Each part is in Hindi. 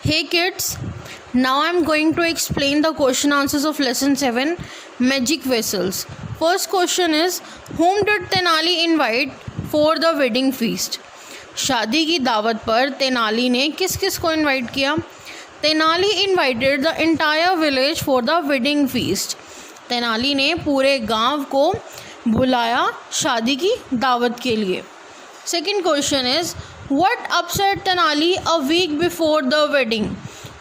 Hey kids, now I'm going to explain the question answers of lesson 7 Magic Vessels. First question is, whom did Tenali invite for the wedding feast? शादी की दावत पर तेनाली ने किस किस को इनवाइट किया? Tenali invited the entire village for the wedding feast. Tenali ने पूरे गांव को बुलाया शादी की दावत के लिए. Second question is, what upset Tenali a week before the wedding?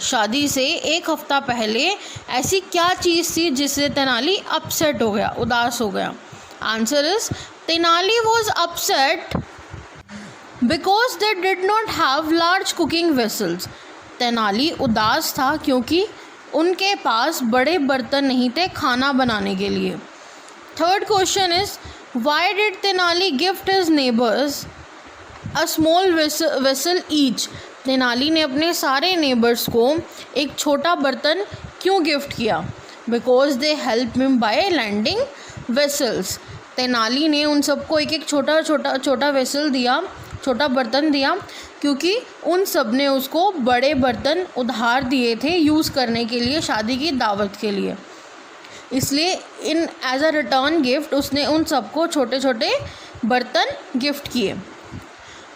शादी से एक हफ्ता पहले ऐसी क्या चीज़ थी जिससे तेनाली अपसेट हो गया, उदास हो गया? Answer is, Tenali was upset because they did not have large cooking vessels. Tenali उदास था क्योंकि उनके पास बड़े बर्तन नहीं थे खाना बनाने के लिए. Third question is, why did Tenali gift his neighbours a small vessel each? Tenali ने अपने सारे नेबर्स को एक छोटा बर्तन क्यों गिफ्ट किया? Because they help him by lending vessels. Tenali ने उन सबको एक एक छोटा वेसल दिया, छोटा बर्तन दिया, क्योंकि उन सब ने उसको बड़े बर्तन उधार दिए थे यूज़ करने के लिए शादी की दावत के लिए. इसलिए in as a return gift उसने उन सबको छोटे छोटे बर्तन गिफ्ट किए.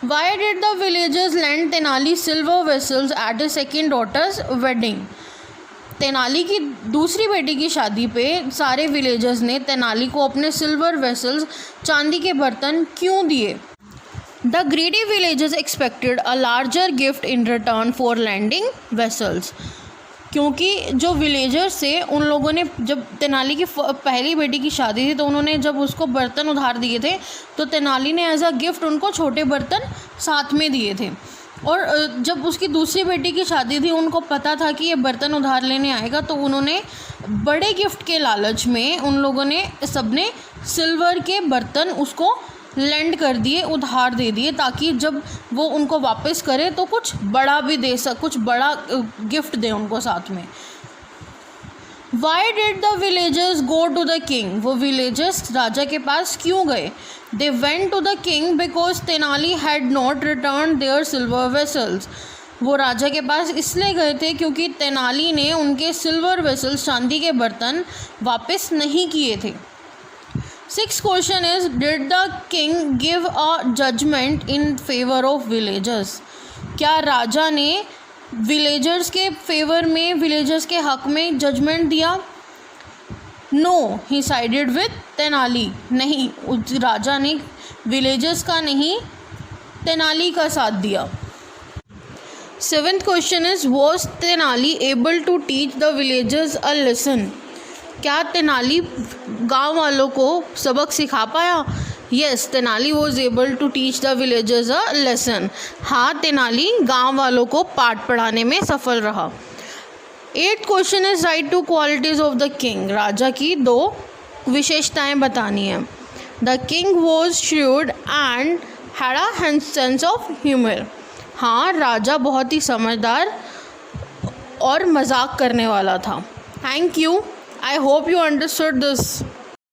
Why did the villagers lend Tenali silver vessels at the second daughters wedding? Tenali की दूसरी बेटी की शादी पे सारे विलेजर्स ने तेनाली को अपने सिल्वर वेसल्स, चांदी के बर्तन क्यों दिए? The greedy villagers expected a larger gift in return for lending vessels. क्योंकि जो विलेजर्स थे उन लोगों ने, जब तेनाली की पहली बेटी की शादी थी तो उन्होंने जब उसको बर्तन उधार दिए थे तो तेनाली ने एज अ गिफ्ट उनको छोटे बर्तन साथ में दिए थे. और जब उसकी दूसरी बेटी की शादी थी उनको पता था कि ये बर्तन उधार लेने आएगा, तो उन्होंने बड़े गिफ्ट के लालच में उन लोगों ने सबने सिल्वर के बर्तन उसको लैंड कर दिए, उधार दे दिए, ताकि जब वो उनको वापस करे तो कुछ बड़ा भी दे कुछ बड़ा गिफ्ट दे उनको साथ में. Why did the villagers go to the king? वो विलेजर्स राजा के पास क्यों गए? They went to the king because Tenali had not return their silver vessels. वो राजा के पास इसलिए गए थे क्योंकि तेनाली ने उनके सिल्वर वेसल्स, चांदी के बर्तन वापस नहीं किए थे. Sixth question is, did the king give a judgment in favor of villagers? क्या राजा ने विलेजर्स के फेवर में, विलेजर्स के हक में जजमेंट दिया? No, he sided with Tenali. नहीं, राजा ने विलेजर्स का नहीं, तेनाली का साथ दिया. Seventh question is, was Tenali able to teach the villagers a lesson? क्या तेनाली गांव वालों को सबक सिखा पाया? Yes, Tenali was able to teach the villagers a lesson. हाँ, तेनाली गांव वालों को पाठ पढ़ाने में सफल रहा. Eighth question is, write two qualities of the king. राजा की 2 विशेषताएं बतानी है. The king was shrewd and had a sense of humour. हाँ, राजा बहुत ही समझदार और मजाक करने वाला था. Thank you. I hope you understood this.